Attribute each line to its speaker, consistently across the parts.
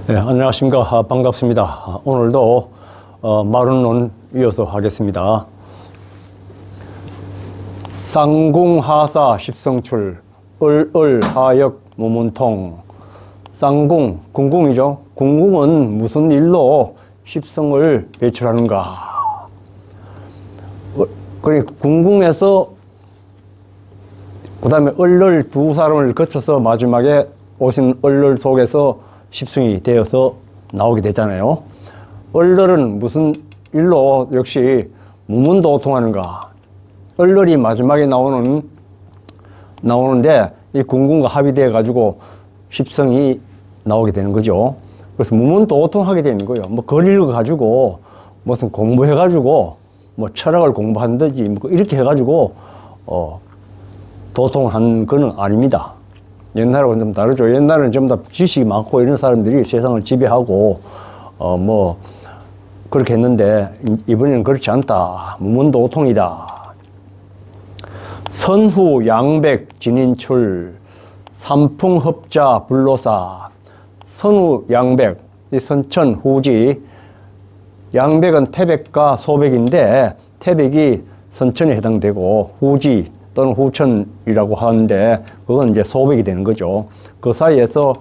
Speaker 1: 네, 안녕하십니까. 반갑습니다. 오늘도 마룬론 이어서 하겠습니다. 쌍궁하사 십성출 을하역 무문통. 쌍궁, 궁궁이죠. 궁궁은 무슨 일로 십성을 배출하는가. 그러니까 궁궁에서 그 다음에 을을 두 사람을 거쳐서 마지막에 오신 을을 속에서 십성이 되어서 나오게 되잖아요. 을들은 무슨 일로 역시 무문도통하는가. 을들이 마지막에 나오는데 이 궁궁과 합의되어 가지고 십성이 나오게 되는 거죠. 그래서 무문도통하게 되는 거예요. 뭐 글 읽어 가지고 무슨 공부해 가지고 뭐 철학을 공부한다지 뭐 이렇게 해 가지고 도통한 건 아닙니다. 옛날하고는 좀 다르죠. 옛날에는 전부 다 지식이 많고 이런 사람들이 세상을 지배하고 뭐 그렇게 했는데 이번에는 그렇지 않다. 무문도통이다. 선후 양백 진인출 삼풍흡자 불로사. 선후 양백, 이 선천 후지. 양백은 태백과 소백인데 태백이 선천에 해당되고 후지 또는 후천이라고 하는데 그건 이제 소백이 되는 거죠. 그 사이에서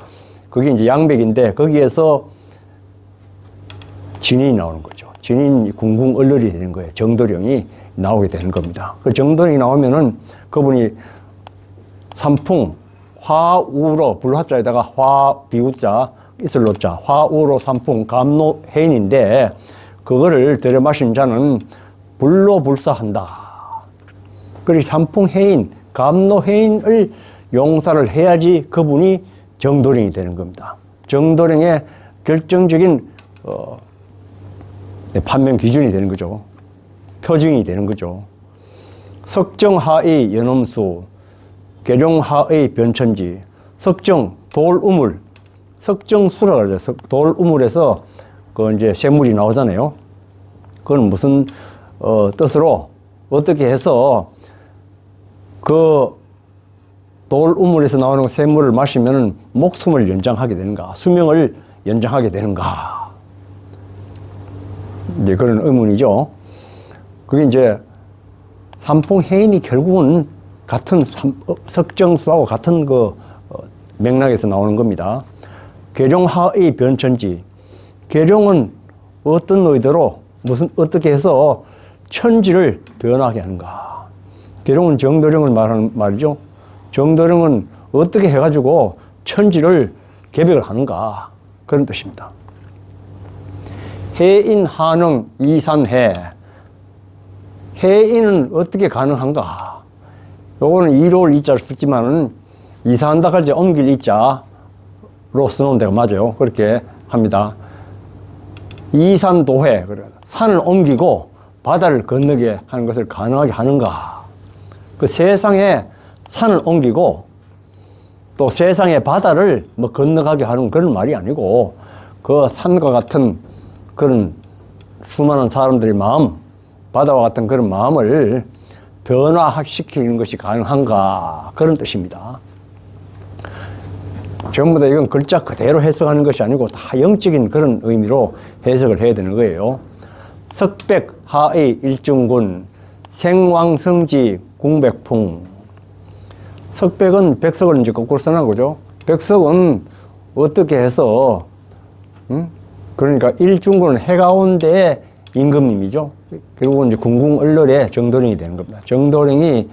Speaker 1: 그게 이제 양백인데 거기에서 진인이 나오는 거죠. 진인 궁궁을ler이 되는 거예요. 정도령이 나오게 되는 겁니다. 그 정도령이 나오면은 그분이 삼풍 화우로 불화자에다가 화 비우자 이슬로자 화우로 삼풍 감노해인인데 그거를 들여 마신 자는 불로 불사한다. 그리고 삼풍해인, 감노해인을 용사를 해야지 그분이 정도령이 되는 겁니다. 정도령의 결정적인 판명 기준이 되는 거죠. 표징이 되는 거죠. 석정하의 연엄수, 계룡하의 변천지, 석정, 돌우물, 석정수라고 그러죠. 돌우물에서 그 이제 샘물이 나오잖아요. 그건 무슨 뜻으로 어떻게 해서 그 돌우물에서 나오는 샘물을 마시면 목숨을 연장하게 되는가, 수명을 연장하게 되는가. 이제 그런 의문이죠. 그게 이제 삼풍해인이 결국은 같은 석정수하고 같은 그 맥락에서 나오는 겁니다. 계룡하의 변천지. 계룡은 어떤 의도로 어떻게 해서 천지를 변하게 하는가. 계룡은 정도령을 말하는 말이죠. 정도령은 어떻게 해가지고 천지를 개벽을 하는가. 그런 뜻입니다. 해인, 한응, 이산해. 해인은 어떻게 가능한가. 요거는 이로울 이자를 쓰지만은 이산다까지 옮길 이자로 써놓은 데가 맞아요. 그렇게 합니다. 이산도해. 산을 옮기고 바다를 건너게 하는 것을 가능하게 하는가. 그 세상에 산을 옮기고 또 세상의 바다를 뭐 건너가게 하는 그런 말이 아니고 그 산과 같은 그런 수많은 사람들의 마음, 바다와 같은 그런 마음을 변화시키는 것이 가능한가. 그런 뜻입니다. 전부 다 이건 글자 그대로 해석하는 것이 아니고 다 영적인 그런 의미로 해석을 해야 되는 거예요. 석백하의 일중군, 생왕성지 궁백풍. 석백은 백석을 이제 거꾸로 써놓은 거죠. 백석은 어떻게 해서, 그러니까 일중군은 해가운데의 임금님이죠. 결국은 이제 궁궁을ler의 정도령이 되는 겁니다. 정도령이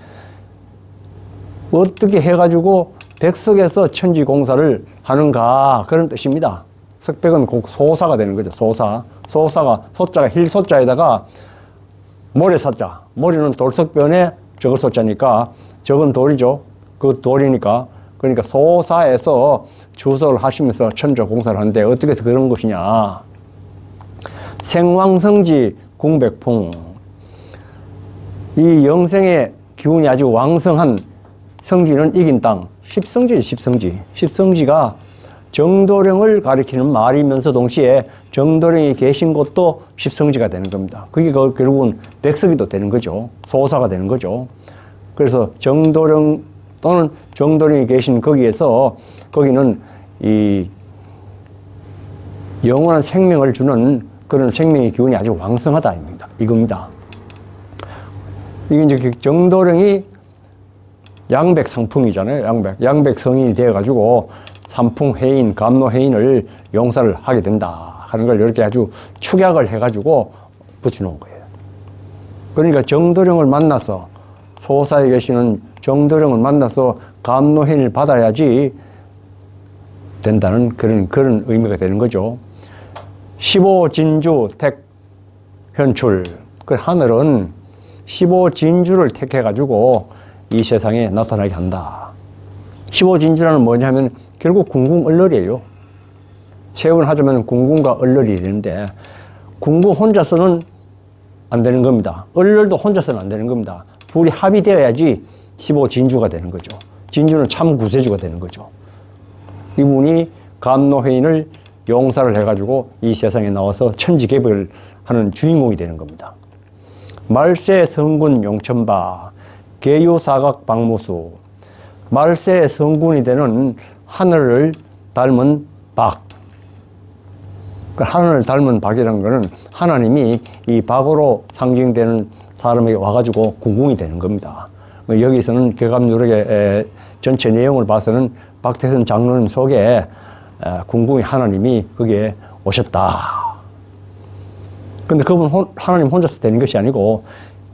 Speaker 1: 어떻게 해가지고 백석에서 천지공사를 하는가. 그런 뜻입니다. 석백은 곧 소사가 되는 거죠. 소사가, 소자가 힐소자에다가 모래사자. 모래는 돌석변에 적을 소자니까 적은 돌이죠. 그 돌이니까. 그러니까 소사에서 주소를 하시면서 천지공사를 하는데 어떻게 해서 그런 것이냐. 생왕성지 궁백풍. 이 영생의 기운이 아주 왕성한 성지는 이긴 땅. 십성지가 정도령을 가리키는 말이면서 동시에 정도령이 계신 곳도 십성지가 되는 겁니다. 그게 결국은 백석이도 되는 거죠. 소사가 되는 거죠. 그래서 정도령 또는 정도령이 계신 거기에서 거기는 이 영원한 생명을 주는 그런 생명의 기운이 아주 왕성하다 이겁니다. 이게 이제 정도령이 양백상풍이잖아요. 양백 성인이 되어가지고 삼풍해인, 감노해인을 용사를 하게 된다 하는 걸 이렇게 아주 축약을 해가지고 붙여놓은 거예요. 그러니까 정도령을 만나서, 소사에 계시는 정도령을 만나서 감노해인을 받아야지 된다는 그런 의미가 되는 거죠. 15진주 택 현출. 그 하늘은 15진주를 택해가지고 이 세상에 나타나게 한다. 15진주라는 뭐냐 하면 결국 궁궁얼렬이에요. 세운 하자면 궁궁과 얼렬이 되는데, 궁궁 혼자서는 안 되는 겁니다. 얼렬도 혼자서는 안 되는 겁니다. 둘이 합의되어야지 15진주가 되는 거죠. 진주는 참 구세주가 되는 거죠. 이분이 감노해인을 용사를 해가지고 이 세상에 나와서 천지개벽을 하는 주인공이 되는 겁니다. 말세 성군 용천바, 계유사각 박무수. 말세 성군이 되는 하늘을 닮은 박. 하늘을 닮은 박이라는 것은 하나님이 이 박으로 상징되는 사람에게 와가지고 궁궁이 되는 겁니다. 여기서는 개감누락의 전체 내용을 봐서는 박태선 장로님 속에 궁궁의 하나님이 거기에 오셨다. 근데 그분 하나님 혼자서 되는 것이 아니고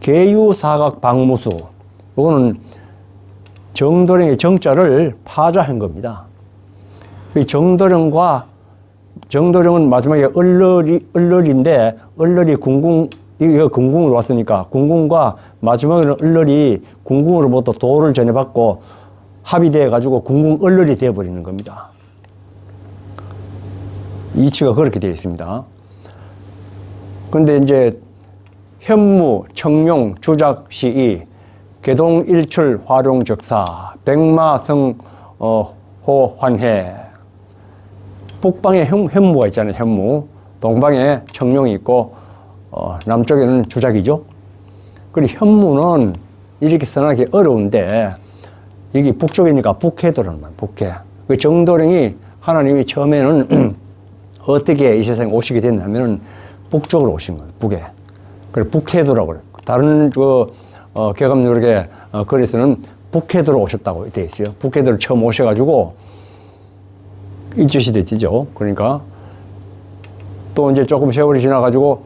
Speaker 1: 계유사각 박무수. 이거는 정도령의 정자를 파자한 겁니다. 이 정도령은 마지막에 얼렬인데, 얼렬이 이거 궁궁으로 왔으니까 궁궁과 마지막에는 얼렬이 궁궁으로부터 도를 전해받고 합의되어 가지고 궁궁 얼렬이 되어버리는 겁니다. 이치가 그렇게 되어 있습니다. 그런데 이제 현무, 청룡, 주작, 시이, 개동, 일출, 화룡, 적사, 백마성, 호환해. 북방에 현무가 있잖아요. 현무. 동방에 청룡이 있고 남쪽에는 주작이죠. 그리고 현무는 이렇게 써나기 어려운데, 이게 북쪽이니까 북해도라는 말, 북해. 그 정도령이 하나님이 처음에는 어떻게 이 세상에 오시게 됐냐면 북쪽으로 오신 거예요. 북에. 그래 북해도라고 그래요. 다른 개감누락의 글에서는 북해도로 오셨다고 되어 있어요. 북해도로 처음 오셔가지고 일제시대 지죠. 그러니까 또 이제 조금 세월이 지나가지고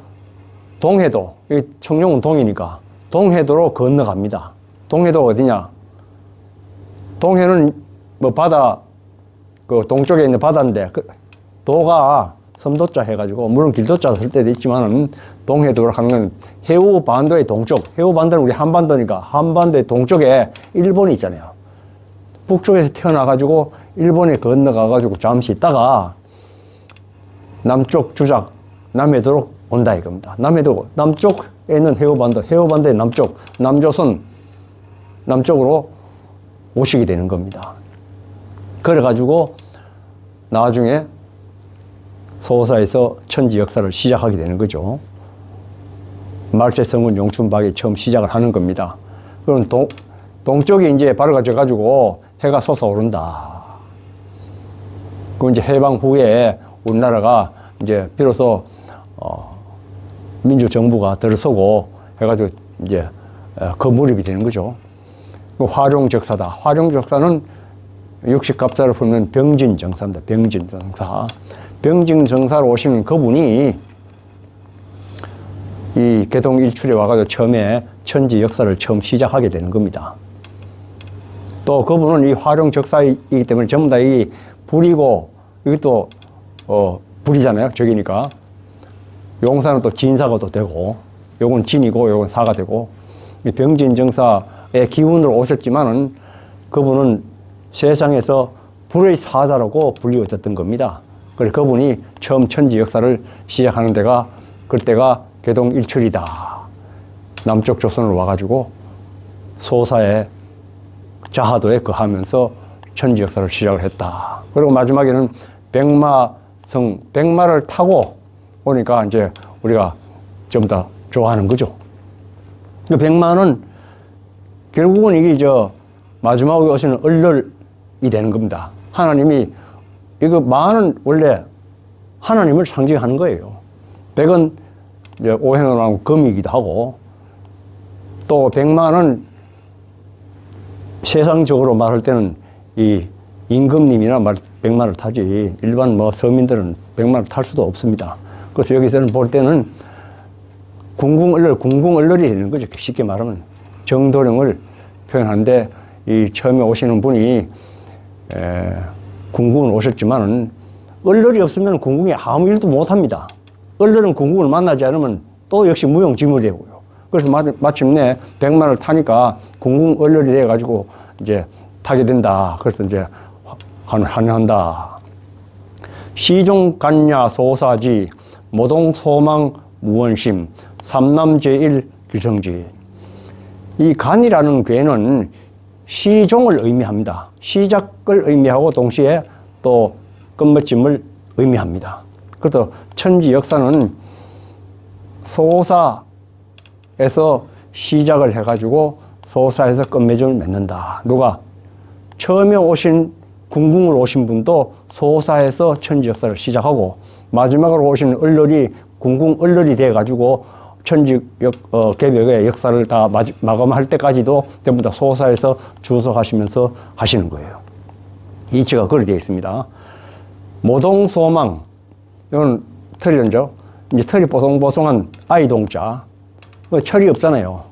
Speaker 1: 동해도, 청룡은 동이니까 동해도로 건너갑니다. 동해도가 어디냐? 동해는 뭐 바다, 그 동쪽에 있는 바다인데, 도가 섬도자 해가지고, 물론 길도자 쓸 때도 있지만은, 동해도로 가는 건 해우 반도의 동쪽, 해우 반도는 우리 한반도니까, 한반도의 동쪽에 일본이 있잖아요. 북쪽에서 태어나가지고, 일본에 건너가가지고 잠시 있다가, 남쪽 주작, 남해도로 온다 이겁니다. 남해도, 남쪽에 있는 해우반도, 해우반도의 남쪽, 남조선, 남쪽으로 오시게 되는 겁니다. 그래가지고, 나중에 소사에서 천지 역사를 시작하게 되는 거죠. 말세성은 용춘박이 처음 시작을 하는 겁니다. 그럼 동쪽이 이제 밝아져가지고 해가 솟아오른다. 그 이제 해방 후에 우리나라가 이제 비로소 민주정부가 들어서고 해가지고 이제 거무립이 되는 거죠. 화룡적사다. 화룡적사는 육식갑자를 풀면 병진정사입니다. 병진정사. 병진정사로 오시는 그분이 이 개동일출에 와가지고 처음에 천지 역사를 처음 시작하게 되는 겁니다. 또 그분은 이 화룡적사이기 때문에 전부 다 이 불이고, 이것도 불이잖아요. 적이니까. 용사는 또 진사가 또 되고, 요건 진이고, 요건 사가 되고, 이 병진정사의 기운으로 오셨지만은 그분은 세상에서 불의 사자라고 불리워졌던 겁니다. 그래서 그분이 처음 천지 역사를 시작하는 데가, 그때가 개동일출이다. 남쪽 조선으로 와가지고 소사의 자하도에 거하면서 천지 역사를 시작을 했다. 그리고 마지막에는 백마를 타고 오니까 이제 우리가 좀 더 좋아하는 거죠. 그 백마는 결국은 이게 마지막에 오시는 얼렬이 되는 겁니다. 하나님이, 이거 마는 원래 하나님을 상징하는 거예요. 백은 이제 오행으로 하면 금이기도 하고, 또 백마는 세상적으로 말할 때는 이 임금님이나 백마를 타지, 일반 뭐 서민들은 백마를 탈 수도 없습니다. 그래서 여기서는 볼 때는 궁궁얼렬이 되는 거죠. 쉽게 말하면 정도령을 표현하는데, 이 처음에 오시는 분이 궁궁을 오셨지만은 얼렬이 없으면 궁궁에 아무 일도 못 합니다. 얼렬은 궁궁을 만나지 않으면 또 역시 무용지물이 되고요. 그래서 마침내 백마를 타니까 궁궁 얼렬이 돼가지고 이제 타게 된다. 그래서 이제 한다. 시종간야 소사지 모동소망 무원심 삼남제일 규성지. 이 간이라는 괴는 시종을 의미합니다. 시작을 의미하고 동시에 또 끝맺음을 의미합니다. 그래서 천지 역사는 소사에서 시작을 해가지고 소사에서 끝맺음을 맺는다. 누가? 처음에 오신 궁궁으로 오신 분도 소사에서 천지 역사를 시작하고, 마지막으로 오신 얼렬이 궁궁 얼렬이 돼가지고 천지 개벽의 역사를 다 마감할 때까지도 전부 다 소사에서 주석하시면서 하시는 거예요. 이치가 그렇게 되어 있습니다. 모동소망, 이건 털이죠. 이제 털이 뽀송뽀송한 아이 동자. 철이 없잖아요.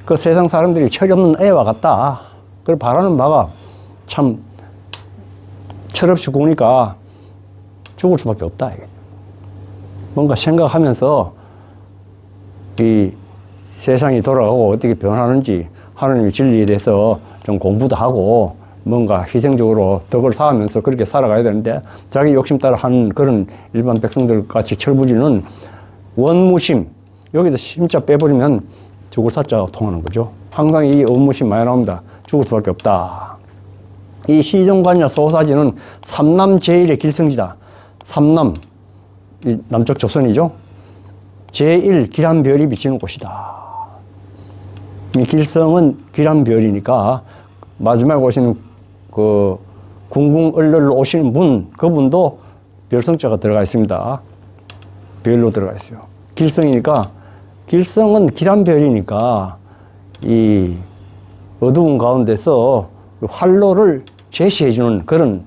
Speaker 1: 그 세상 사람들이 철이 없는 애와 같다. 그걸 바라는 바가 참 철없이 구니까 죽을 수밖에 없다. 뭔가 생각하면서 이 세상이 돌아가고 어떻게 변하는지 하나님의 진리에 대해서 좀 공부도 하고 뭔가 희생적으로 덕을 쌓으면서 그렇게 살아가야 되는데, 자기 욕심 따라 하는 그런 일반 백성들 같이 철부지는 원무심, 여기서 심자 빼버리면 죽을 사자가 통하는 거죠. 항상 이 원무심 많이 나옵니다. 죽을 수밖에 없다. 이 시종간야 소사지는 삼남제일의 길성지다. 삼남, 이 남쪽 조선이죠. 제1 기란별이 비치는 곳이다. 이 길성은 기란별이니까 마지막에 오시는 그 궁궁얼렬로 오시는 분, 그분도 별성자가 들어가 있습니다. 별로 들어가 있어요. 길성이니까, 길성은 기란별이니까 이 어두운 가운데서 활로를 제시해주는 그런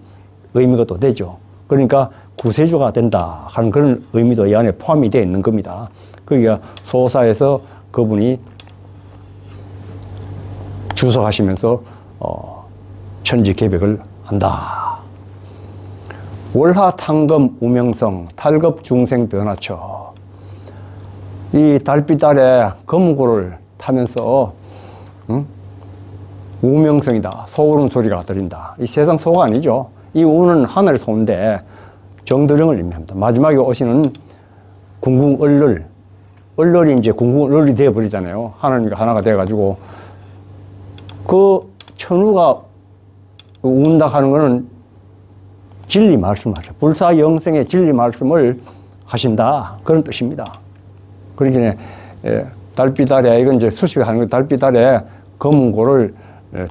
Speaker 1: 의미가 또 되죠. 그러니까 구세주가 된다 하는 그런 의미도 이 안에 포함이 되어 있는 겁니다. 그러니까 소사에서 그분이 주석하시면서 천지 개벽을 한다. 월하탕금 우명성 탈급 중생 변화처. 이 달빛 아래 검은고를 타면서 우명성이다. 소울음 소리가 들린다. 이 세상 소가 아니죠. 이 우는 하늘 소인데 정도령을 의미합니다. 마지막에 오시는 궁궁얼렬, 얼렬이 이제 궁궁얼렬이 되어버리잖아요. 하나님과 하나가 돼가지고 그 천우가 운다 하는 거는 진리 말씀하죠. 불사영생의 진리 말씀을 하신다. 그런 뜻입니다. 그러니까 달빛 아래, 이건 이제 수식을 하는 거, 달빛 아래 검은고를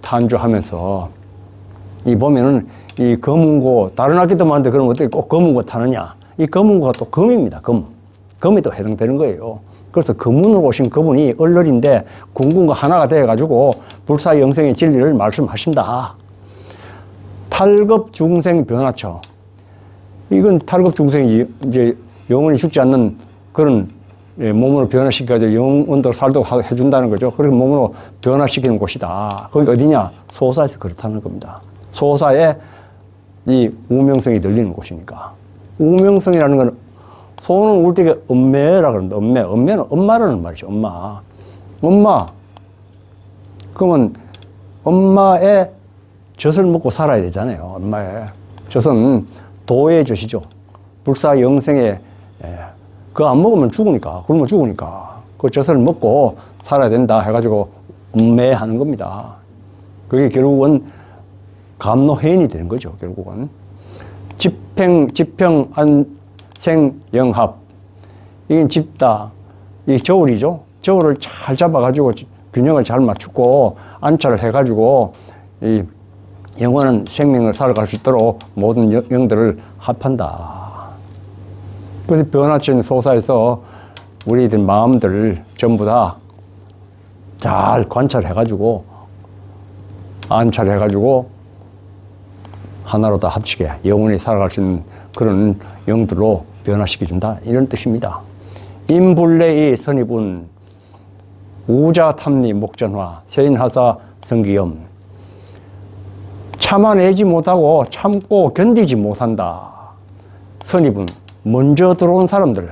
Speaker 1: 탄주하면서, 이 보면은 이 검은고, 다른 학교도 많은데 그럼 어떻게 꼭 검은고 타느냐? 이 검은고가 또 금입니다. 금이 또 해당되는 거예요. 그래서 금운으로 오신 그분이 얼렬인데 궁궁과 하나가 되어가지고 불사영생의 진리를 말씀하신다. 탈급 중생 변화처. 이건 탈급 중생이지, 이제 영원히 죽지 않는 그런 몸으로 변화시켜가지고 영원도 살도록 해준다는 거죠. 그렇게 몸으로 변화시키는 곳이다. 거기 어디냐? 소사에서 그렇다는 겁니다. 소사에 이 우명성이 들리는 곳이니까. 우명성이라는 건 소는 울 때 엄매라 그럽니다. 엄매는 엄마라는 말이죠. 엄마. 그러면 엄마의 젖을 먹고 살아야 되잖아요. 엄마의 젖은 도의 젖이죠. 불사영생의, 그거 안 먹으면 죽으니까, 굶어 죽으니까 그 젖을 먹고 살아야 된다 해가지고 엄매하는 겁니다. 그게 결국은 감노해인이 되는 거죠. 결국은 지평 안생영합, 이게 집다, 이 저울이죠. 저울을 잘 잡아가지고 균형을 잘 맞추고 안차를 해가지고 이 영원한 생명을 살아갈 수 있도록 모든 영들을 합한다. 그래서 변화천 소사에서 우리들 마음들 전부 다 잘 관찰해가지고 안찰해가지고 하나로 다 합치게 영원히 살아갈 수 있는 그런 영들로 변화시켜준다, 이런 뜻입니다. 인불례의 선입은 우자탐리 목전화 세인하사 성기염. 참아내지 못하고 참고 견디지 못한다. 선입은 먼저 들어온 사람들은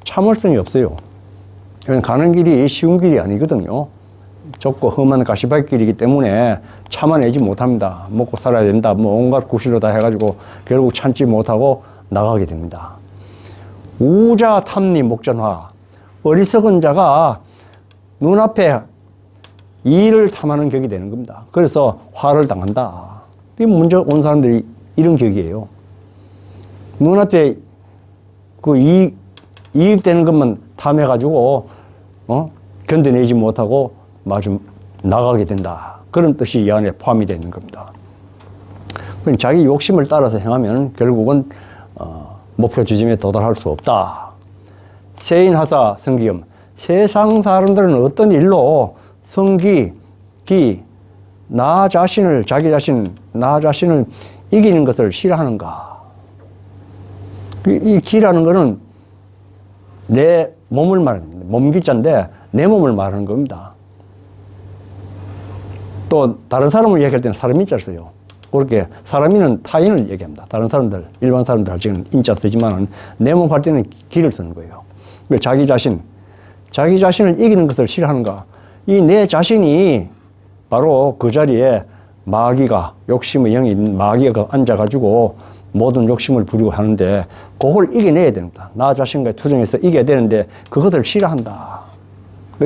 Speaker 1: 참을성이 없어요. 가는 길이 쉬운 길이 아니거든요. 좁고 험한 가시밭길이기 때문에 참아내지 못합니다. 먹고 살아야 된다, 뭐 온갖 구실로 다 해가지고 결국 참지 못하고 나가게 됩니다. 우자탐리 목전화. 어리석은 자가 눈앞에 이를 탐하는 격이 되는 겁니다. 그래서 화를 당한다. 이게 먼저 온 사람들이 이런 격이에요. 눈앞에 그 이익되는 것만 탐해가지고, 견뎌내지 못하고 마주 나가게 된다. 그런 뜻이 이 안에 포함이 되어 있는 겁니다. 자기 욕심을 따라서 행하면 결국은, 목표 지점에 도달할 수 없다. 세인하사 성기염. 세상 사람들은 어떤 일로 성기, 기, 나 자신을 이기는 것을 싫어하는가. 이 기라는 것은 내 몸을 말합니다. 몸기자인데 내 몸을 말하는 겁니다. 또 다른 사람을 얘기할 때는 사람인자 써요. 그렇게 사람이는 타인을 얘기합니다. 다른 사람들, 일반 사람들 할 때는 인자 쓰지만 내 몸 할 때는 기를 쓰는 거예요. 자기 자신을 이기는 것을 싫어하는가. 이 내 자신이 바로 그 자리에 마귀가, 욕심의 영이 있는 마귀가 앉아가지고 모든 욕심을 부리고 하는데 그걸 이겨내야 됩니다. 나 자신과 투쟁해서 이겨야 되는데 그것을 싫어한다.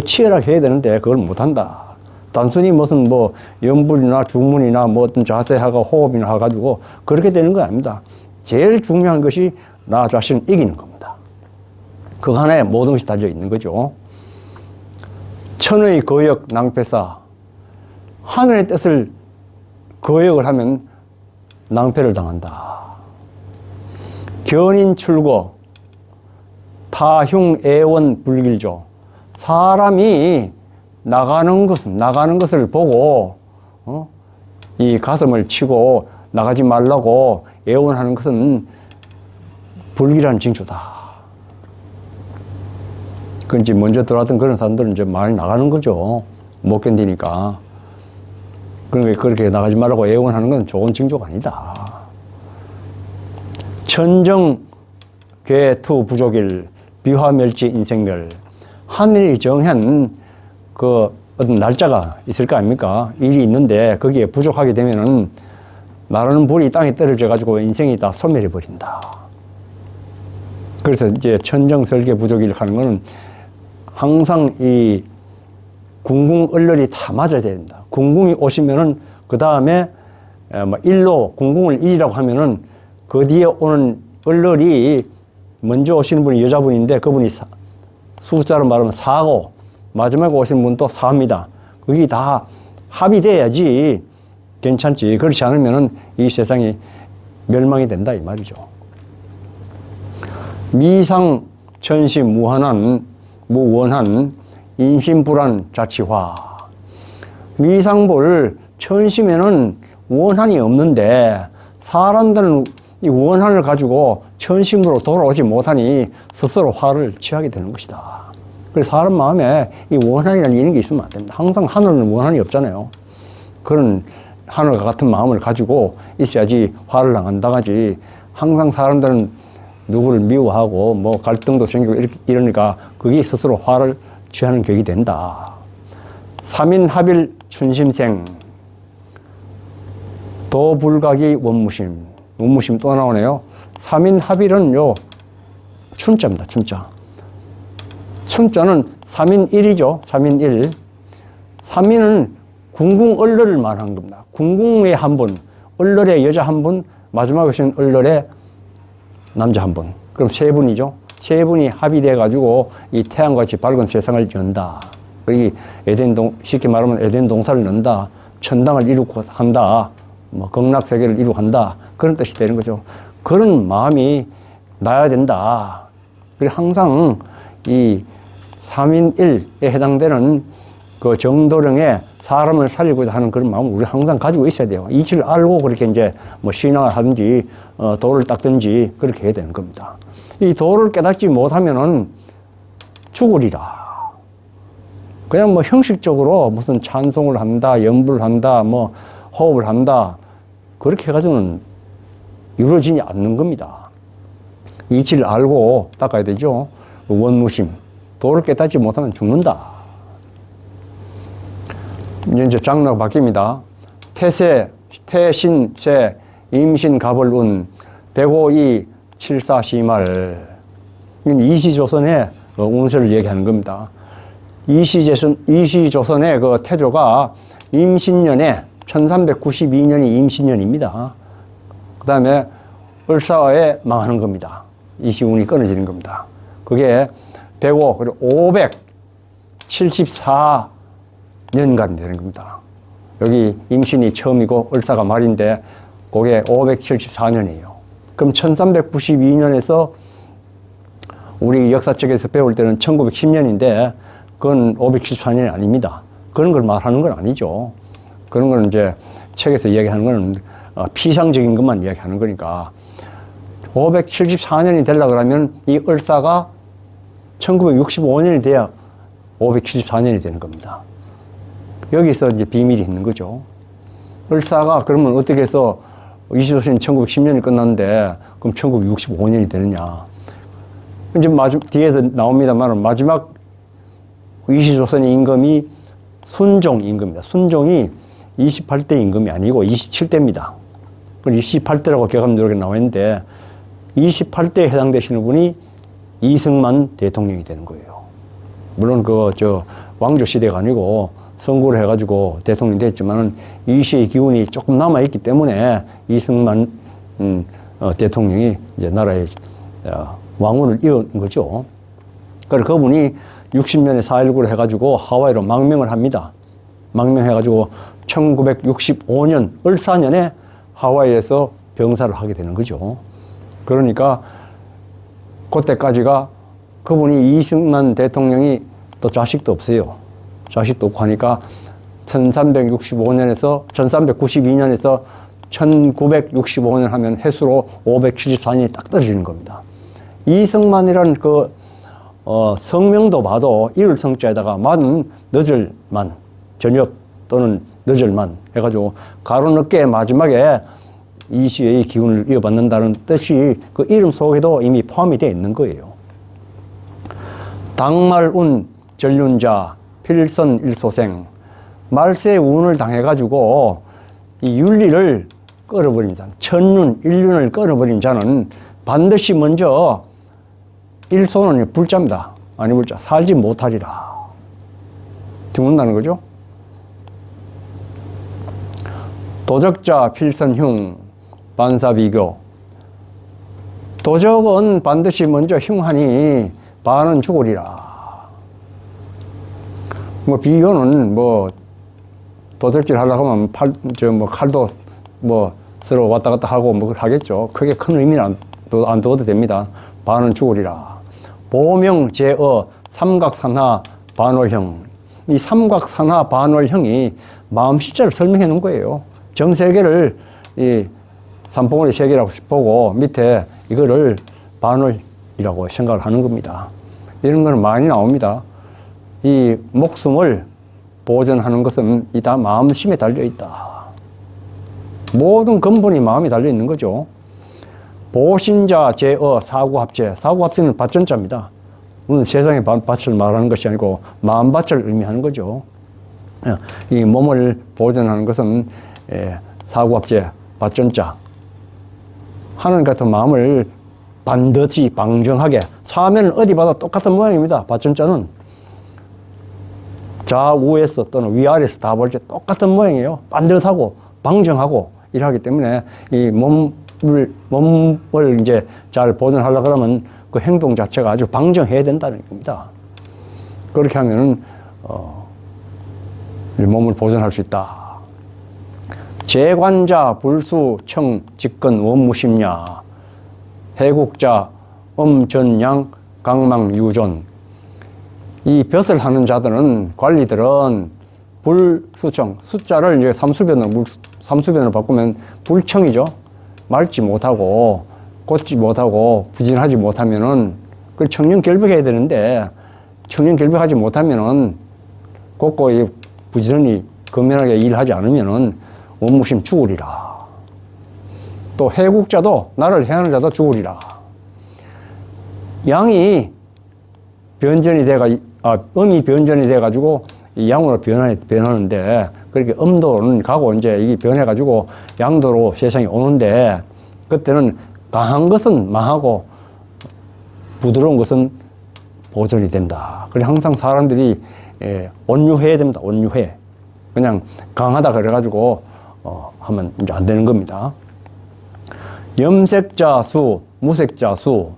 Speaker 1: 치열하게 해야 되는데 그걸 못한다. 단순히 무슨 뭐 염불이나 중문이나 뭐 어떤 자세하고 호흡이나 해가지고 그렇게 되는 거 아닙니다. 제일 중요한 것이 나 자신을 이기는 겁니다. 그 하나에 모든 것이 달려 있는 거죠. 천의 거역 낭패사. 하늘의 뜻을 거역을 하면 낭패를 당한다. 견인출고 타흉애원 불길조. 사람이 나가는 것을 보고 이 가슴을 치고 나가지 말라고 애원하는 것은 불길한 징조다. 그건 이제 먼저 들어왔던 그런 사람들은 이제 많이 나가는 거죠. 못 견디니까. 그러니까 그렇게 나가지 말라고 애원하는 건 좋은 징조가 아니다. 천정 괴투 부족일 비화멸지 인생멸. 하늘이 정한 그 어떤 날짜가 있을 거 아닙니까? 일이 있는데 거기에 부족하게 되면은 나르는 불이 땅에 떨어져 가지고 인생이 다 소멸해 버린다. 그래서 이제 천정설계 부족일 하는 거는 항상 이 궁궁 얼렬이 다 맞아야 된다. 궁궁이 오시면은 그 다음에 일로 궁궁을 일이라고 하면은 그 뒤에 오는 얼렬이 먼저 오시는 분이 여자분인데 그분이 숫자로 말하면 4고 마지막에 오시는 분도 4입니다. 그게 다 합의돼야지 괜찮지. 그렇지 않으면은 이 세상이 멸망이 된다 이 말이죠. 미상 천시 무원한 인심불안 자치화. 미상볼 천심에는 원한이 없는데 사람들은 이 원한을 가지고 천심으로 돌아오지 못하니 스스로 화를 취하게 되는 것이다. 그래서 사람 마음에 이 원한이라는 게 있으면 안 됩니다. 항상 하늘은 원한이 없잖아요. 그런 하늘과 같은 마음을 가지고 있어야지 화를 당한다가지. 항상 사람들은 누구를 미워하고 뭐 갈등도 생기고 이러니까 그게 스스로 화를 취하는 격이 된다. 삼인합일 춘심생 도불각이 원무심 또 나오네요. 삼인합일은요 춘자입니다. 춘자는 3인1이죠. 3인1. 3인은 궁궁 얼렬을 말한 겁니다. 궁궁에 한 분, 얼렬에 여자 한 분, 마지막에 오신 얼렬에 남자 한 분. 그럼 세 분이죠. 세 분이 합의돼 가지고 이 태양같이 밝은 세상을 연다. 쉽게 말하면 에덴 동산을 연다. 천당을 이루고 한다. 뭐 극락세계를 이루고 한다. 그런 뜻이 되는 거죠. 그런 마음이 놔야 된다. 그리고 항상 이 3인 1에 해당되는 그 정도령의 사람을 살리고자 하는 그런 마음을 우리 항상 가지고 있어야 돼요. 이치를 알고 그렇게 이제 뭐 신앙을 하든지, 도를 닦든지 그렇게 해야 되는 겁니다. 이 도를 깨닫지 못하면은 죽으리라. 그냥 뭐 형식적으로 무슨 찬송을 한다, 연부를 한다, 뭐 호흡을 한다. 그렇게 해가지고는 이루어지지 않는 겁니다. 이치를 알고 닦아야 되죠. 원무심. 도를 깨닫지 못하면 죽는다. 이제 장르가 바뀝니다. 태세, 태신세, 임신가벌운, 152, 74시말. 이건 이시조선의 운세를 얘기하는 겁니다. 이시조선의 그 태조가 임신년에 1392년이 임신년입니다. 그 다음에 을사에 망하는 겁니다. 이시운이 끊어지는 겁니다. 그게 105, 그리고 574년간 되는 겁니다. 여기 임신이 처음이고 을사가 말인데 그게 574년이에요. 그럼 1392년에서 우리 역사책에서 배울 때는 1910년인데 그건 574년이 아닙니다. 그런 걸 말하는 건 아니죠. 그런 건 이제 책에서 이야기하는 건 피상적인 것만 이야기하는 거니까 574년이 되려고 그러면 이 을사가 1965년이 돼야 574년이 되는 겁니다. 여기서 이제 비밀이 있는 거죠. 을사가 그러면 어떻게 해서 이시조선이 1910년이 끝났는데 그럼 1965년이 되느냐. 이제 뒤에서 나옵니다만 마지막 이시조선의 임금이 순종 임금입니다. 순종이 28대 임금이 아니고 27대입니다. 28대라고 기억하면 이렇게 나와 있는데 28대에 해당되시는 분이 이승만 대통령이 되는 거예요. 물론 왕조 시대가 아니고 선거를 해가지고 대통령이 됐지만은 이 시의 기운이 조금 남아있기 때문에 이승만 대통령이 이제 나라의 왕후를 이은 거죠. 그래서 그분이 60년에 4.19를 해가지고 하와이로 망명을 합니다. 망명해가지고 1965년 을사년에 하와이에서 병사를 하게 되는 거죠. 그러니까 그때까지가 그분이 이승만 대통령이 또 자식도 없어요. 자식도 없고 하니까 1392년에서 1965년 하면 해수로 574년이 딱 떨어지는 겁니다. 이승만이라는 성명도 봐도 이을 성자에다가 만, 늦을만, 저녁 또는 늦을만 해가지고 가로 늦게 마지막에 이 시의 기운을 이어받는다는 뜻이 그 이름 속에도 이미 포함이 되어 있는 거예요. 당말운 전륜자 필선 일소생, 말세의 운을 당해가지고 이 윤리를 끌어버린 자, 천륜, 일륜을 끌어버린 자는 반드시 먼저 일소는 불자입니다. 아니 불자, 살지 못하리라. 죽는다는 거죠. 도적자 필선흉, 반사비교. 도적은 반드시 먼저 흉하니 반은 죽으리라. 비교는 도적질 하려고 하면 칼도 서로 왔다 갔다 하고 하겠죠. 크게 큰 의미는 안 두어도 됩니다. 반은 죽으리라. 보명, 제어, 삼각산하, 반월형. 이 삼각산하, 반월형이 마음십자를 설명해 놓은 거예요. 정 세 개를 이 삼봉우리 세 개라고 보고 밑에 이거를 반월이라고 생각을 하는 겁니다. 이런 거는 많이 나옵니다. 이 목숨을 보존하는 것은 이 다 마음심에 달려 있다. 모든 근본이 마음에 달려 있는 거죠. 보신자, 제어, 사구합체. 사구합체는 밭전자입니다. 물론 세상의 밭을 말하는 것이 아니고 마음밭을 의미하는 거죠. 이 몸을 보존하는 것은 사구합체, 밭전자. 하늘 같은 마음을 반드시 방정하게. 사면은 어디 봐도 똑같은 모양입니다. 밭전자는. 좌우에서 또는 위아래에서 다 볼 때 똑같은 모양이에요. 반듯하고 방정하고 이러기 때문에 이 몸을 이제 잘 보존하려고 그러면 그 행동 자체가 아주 방정해야 된다는 겁니다. 그렇게 하면은 몸을 보존할 수 있다. 재관자, 불수, 청, 직근, 원무심냐. 해국자, 음전양 강망유존. 이 벼슬 하는 자들은, 관리들은 불수청, 숫자를 이제 삼수변으로 바꾸면 불청이죠. 맑지 못하고, 곧지 못하고, 부진하지 못하면은, 그 청렴결백해야 되는데, 청렴결백하지 못하면은, 곧고 부지런히 건면하게 일하지 않으면은, 원무심 죽으리라. 또 해국자도, 나를 해하는 자도 죽으리라. 양이 변전이 음이 변전이 돼가지고 이 양으로 변하는데, 그렇게 음도는 가고 이제 이게 변해가지고 양도로 세상에 오는데, 그때는 강한 것은 망하고 부드러운 것은 보존이 된다. 그래 항상 사람들이 온유해야 됩니다. 온유해. 그냥 강하다 그래가지고 하면 이제 안 되는 겁니다. 염색자수, 무색자수.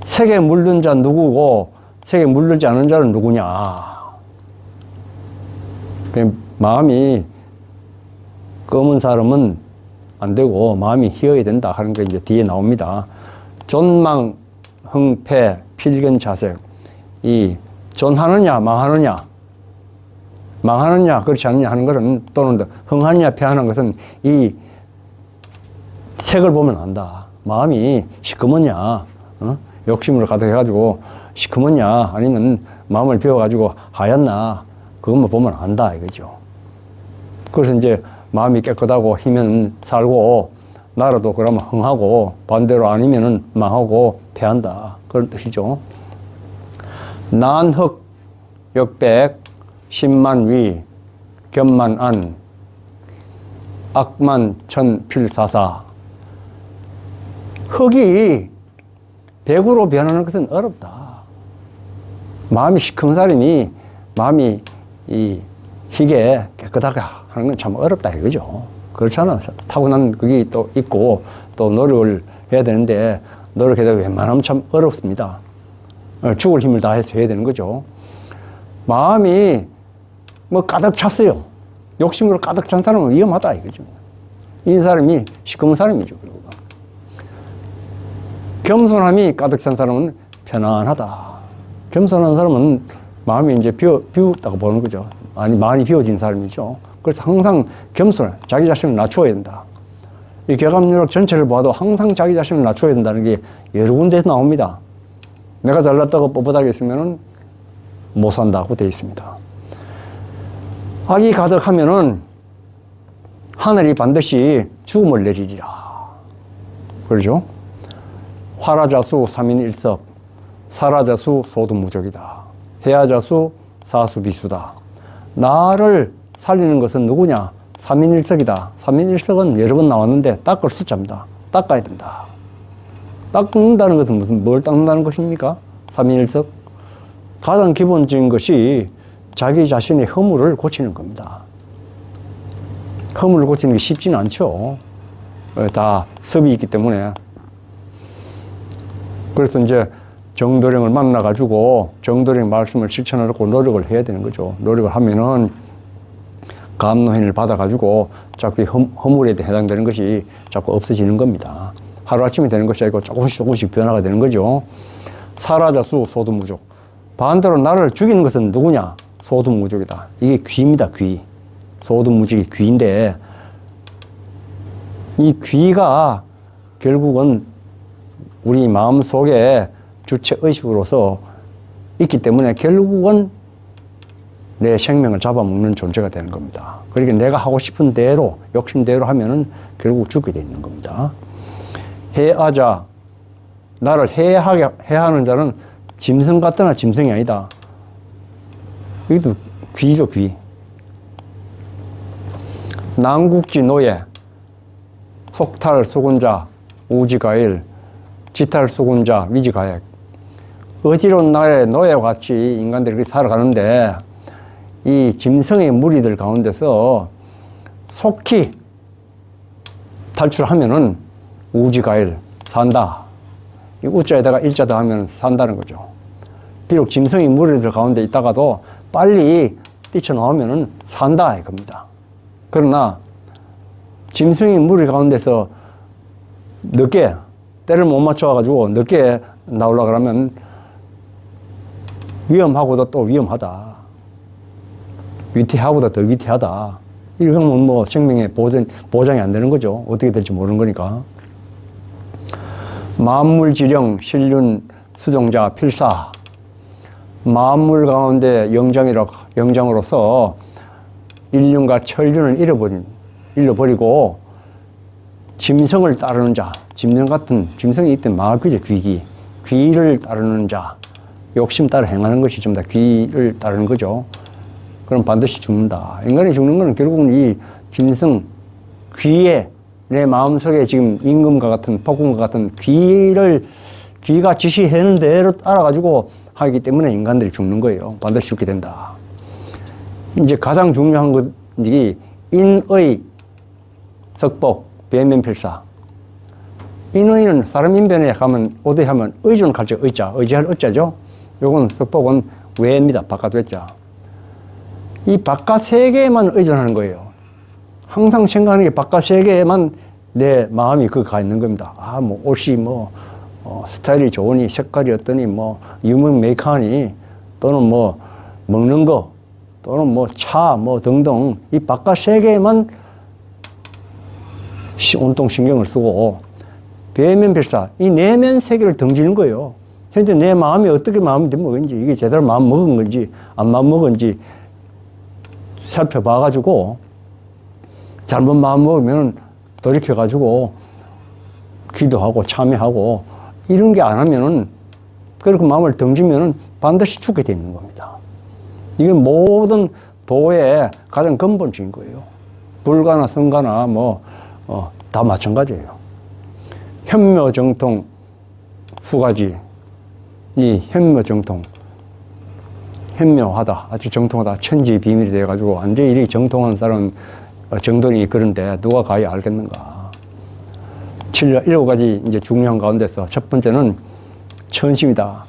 Speaker 1: 색에 물든 자 누구고 색에 물들지 않은 자는 누구냐. 마음이 검은 사람은 안 되고 마음이 희어야 된다 하는 게 이제 뒤에 나옵니다. 존망, 흥패, 필견자색. 이 존하느냐 망하느냐, 망하느냐 그렇지 않느냐 하는 것은, 또는 흥하느냐 패하는 것은 이 색을 보면 안다. 마음이 시커먼냐, 욕심으로 가득해가지고 시커먼냐, 아니면 마음을 비워가지고 하얗나, 그것만 보면 안다 이거죠. 그래서 이제 마음이 깨끗하고 힘은 살고, 나라도 그러면 흥하고, 반대로 아니면은 망하고 패한다, 그런 뜻이죠. 난흑, 역백, 신만위, 견만안, 악만, 천필사사. 흑이 백으로 변하는 것은 어렵다. 마음이 시커먼 사람이 마음이 이 희게 깨끗하게 하는 건 참 어렵다 이거죠. 그렇잖아. 타고난 그게 또 있고 또 노력을 해야 되는데, 노력해도 웬만하면 참 어렵습니다. 죽을 힘을 다해서 해야 되는 거죠. 마음이 뭐 가득 찼어요. 욕심으로 가득 찬 사람은 위험하다 이거죠. 이 사람이 시커먼 사람이죠. 그리고 겸손함이 가득 찬 사람은 편안하다. 겸손한 사람은 마음이 이제 비웠다고 보는 거죠. 아니, 많이 비워진 사람이죠. 그래서 항상 겸손해. 자기 자신을 낮추어야 된다. 이 개감유력 전체를 봐도 항상 자기 자신을 낮추어야 된다는 게 여러 군데에서 나옵니다. 내가 잘났다고 뻣뻣하게 있으면은 못 산다고 되어 있습니다. 악이 가득하면은 하늘이 반드시 죽음을 내리리라. 그러죠? 화라자수 삼인일석, 사라자수 소두무적이다. 해야자수 사수비수다. 나를 살리는 것은 누구냐? 삼인일석이다. 삼인일석은 여러 번 나왔는데 닦을 숫자입니다. 닦아야 된다. 닦는다는 것은 뭘 닦는다는 것입니까? 삼인일석. 가장 기본적인 것이 자기 자신의 허물을 고치는 겁니다. 허물을 고치는 게 쉽지는 않죠. 다 섭이 있기 때문에. 그래서 이제 정도령을 만나가지고 정도령 말씀을 실천하려고 노력을 해야 되는 거죠. 노력을 하면은 감노현을 받아가지고 자꾸 허물에 해당되는 것이 자꾸 없어지는 겁니다. 하루아침에 되는 것이 아니고 조금씩 변화가 되는 거죠. 사라자수 소두무족. 반대로 나를 죽이는 것은 누구냐? 소두무족이다. 이게 귀입니다. 귀. 소두무족이 귀인데, 이 귀가 결국은 우리 마음속에 주체의식으로서 있기 때문에 결국은 내 생명을 잡아먹는 존재가 되는 겁니다. 그러니까 내가 하고 싶은 대로, 욕심대로 하면은 결국 죽게 돼 있는 겁니다. 해하자, 나를 해하는 자는 짐승 같으나 짐승이 아니다. 이것도 귀죠, 귀. 난국지 노예, 속탈 수군자, 우지가일, 지탈 수군자, 위지가액. 어지러운 나의 노예와 같이 인간들이 그렇게 살아가는데, 이 짐승의 무리들 가운데서 속히 탈출하면은 우지가일, 산다. 이 우자에다가 일자다 하면 산다는 거죠. 비록 짐승의 무리들 가운데 있다가도 빨리 뛰쳐나오면은 산다 이겁니다. 그러나 짐승의 무리 가운데서 늦게 때를 못 맞춰가지고 늦게 나오려고 그러면 위험하고도 또 위험하다. 위태하고도 더 위태하다. 이러면 뭐 생명의 보장이 안 되는 거죠. 어떻게 될지 모르는 거니까. 만물지령, 신륜, 수종자, 필사. 만물 가운데 영장으로서 인륜과 천륜을 잃어버리고 짐승을 따르는 자, 짐승이 있던 마귀죠, 귀기. 귀를 따르는 자, 욕심 따라 행하는 것이 전부 다 귀를 따르는 거죠. 그럼 반드시 죽는다. 인간이 죽는 것은 결국은 이 짐승, 귀에, 내 마음속에 지금 임금과 같은, 폭군과 같은 귀가 지시하는 대로 따라가지고 하기 때문에 인간들이 죽는 거예요. 반드시 죽게 된다. 이제 가장 중요한 것이 인의 석복, 배면필사. 인의는 사람 인변에 가면 어디 하면 의주는 갈지 의지할 의자죠. 요건 석복은 외입니다. 바깥 외자. 이 바깥 세계에만 의존하는 거예요. 항상 생각하는 게 바깥 세계에만 내 마음이 가 있는 겁니다. 뭐 옷이 스타일이 좋으니 색깔이 어떠니 유명 메이커니 또는 먹는 거 또는 차 등등 이 바깥 세계에만 온통 신경을 쓰고 배면별사 이 내면 세계를 등지는 거예요. 현재 내 마음이 어떻게 마음이 먹은지 이게 제대로 마음 먹은 건지 안 마음 먹은지 살펴봐가지고 잘못 마음 먹으면 돌이켜가지고 기도하고 참여하고 이런 게 안 하면은 그렇게 마음을 등지면은 반드시 죽게 돼 있는 겁니다. 이게 모든 도의 가장 근본적인 거예요. 불가나 성가나 다 마찬가지예요. 현묘정통 두 가지. 이 현묘정통 현묘하다, 아주 정통하다, 천지 비밀이 돼가지고 완전히 이렇게 정통한 사람 정돈이 그런데 누가 가히 알겠는가? 7가지 이제 중요한 가운데서 첫 번째는 천심이다.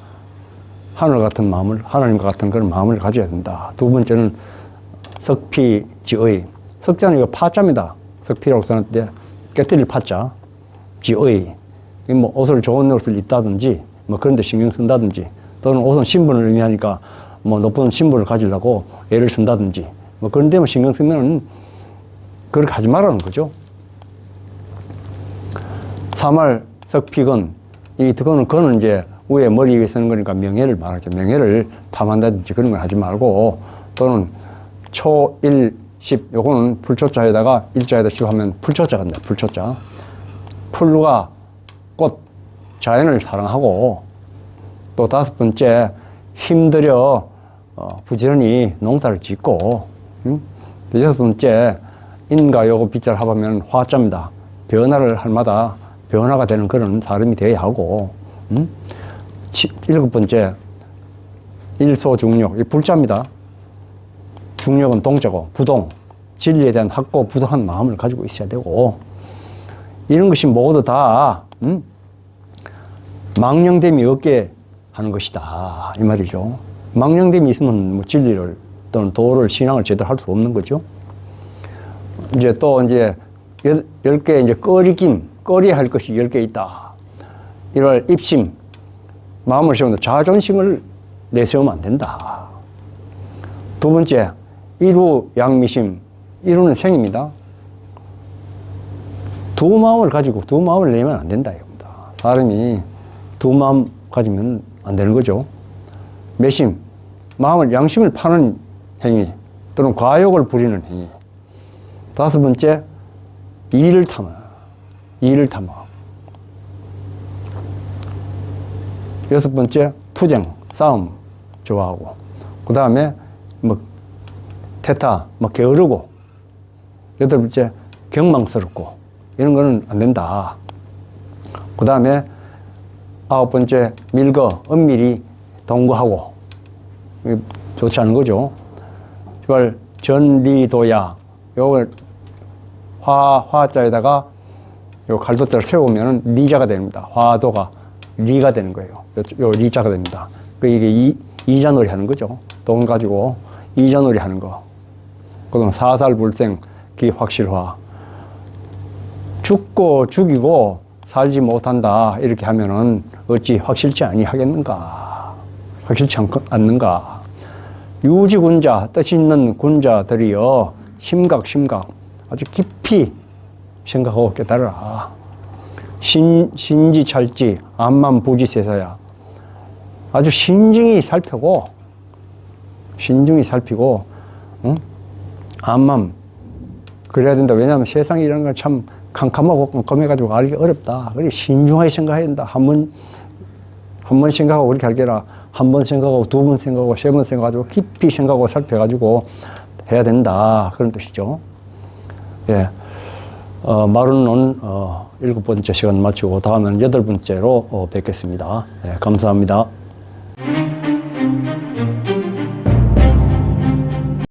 Speaker 1: 하늘 같은 마음을, 하나님과 같은 그런 마음을 가져야 된다. 두 번째는 석피지의. 석자는 이거 파자입니다. 석피라고 써놨는데 깨뜨릴 파자. 지의. 좋은 옷을 입다든지, 그런 데 신경 쓴다든지, 또는 옷은 신분을 의미하니까 높은 신분을 가지려고 애를 쓴다든지, 그런 데만 신경 쓰면은 그렇게 하지 말라는 거죠. 3월 석피건, 그거는 이제 위에 머리 위에 쓰는 거니까 명예를 말하죠. 명예를 탐한다든지 그런 걸 하지 말고, 또는 초, 일, 십, 요거는 풀초자에다가 일자에다 십 하면 풀초자가 된다. 풀초자. 풀과 꽃, 자연을 사랑하고, 또 5번째, 힘들여 부지런히 농사를 짓고, 또 6번째, 인과 요거 빗자를 합하면 화자입니다. 변화를 할 마다 변화가 되는 그런 사람이 되어야 하고, 7번째, 일소중력, 이 불자입니다. 중력은 동자고, 부동, 진리에 대한 확고 부동한 마음을 가지고 있어야 되고, 이런 것이 모두 다, 망령됨이 없게 하는 것이다. 이 말이죠. 망령됨이 있으면 진리를 또는 도를, 신앙을 제대로 할 수 없는 거죠. 이제 또 이제 10개 이제 꺼려야 할 것이 10개 있다. 1월 입심, 마음을 세우는데 자존심을 내세우면 안 된다. 두 번째, 이루 양미심, 이루는 생입니다. 두 마음을 가지고 두 마음을 내면 안 된다 이겁니다. 사람이 두 마음 가지면 안 되는 거죠. 매심, 마음을 양심을 파는 행위 또는 과욕을 부리는 행위. 5번째, 이를 탐하. 이를 탐하. 6번째, 투쟁, 싸움 좋아하고. 그 다음에 태타, 게으르고. 8번째, 경망스럽고. 이런 거는 안 된다. 그 다음에 9번째, 밀거, 은밀히 동거하고. 좋지 않은 거죠. 이걸 전리도야. 요걸 화자에다가 요 갈도자를 세우면 리자가 됩니다. 화도가 리가 되는 거예요. 요 리자가 됩니다. 이게 이자놀이 하는 거죠. 돈 가지고 이자놀이 하는 거. 그다음 사살불생, 기확실화. 죽고 죽이고 살지 못한다. 이렇게 하면은 어찌 확실치 아니하겠는가? 확실치 않는가? 유지군자, 뜻이 있는 군자들이여 심각 아주 깊이 생각하고 깨달으라. 신지찰지 암만부지세사야. 아주 신중히 살피고 응? 암만 그래야 된다. 왜냐하면 세상에 이런 건 참 캄캄하고 깜깜해가지고 알기 어렵다. 그래 신중하게 생각해야 된다. 한 번 생각하고 그렇게 할게라. 한 번 생각하고 두 번 생각하고 세 번 생각하고 깊이 생각하고 살펴가지고 해야 된다. 그런 뜻이죠. 예. 마루는 7번째 시간 마치고 다음은 8번째로 뵙겠습니다. 예, 감사합니다.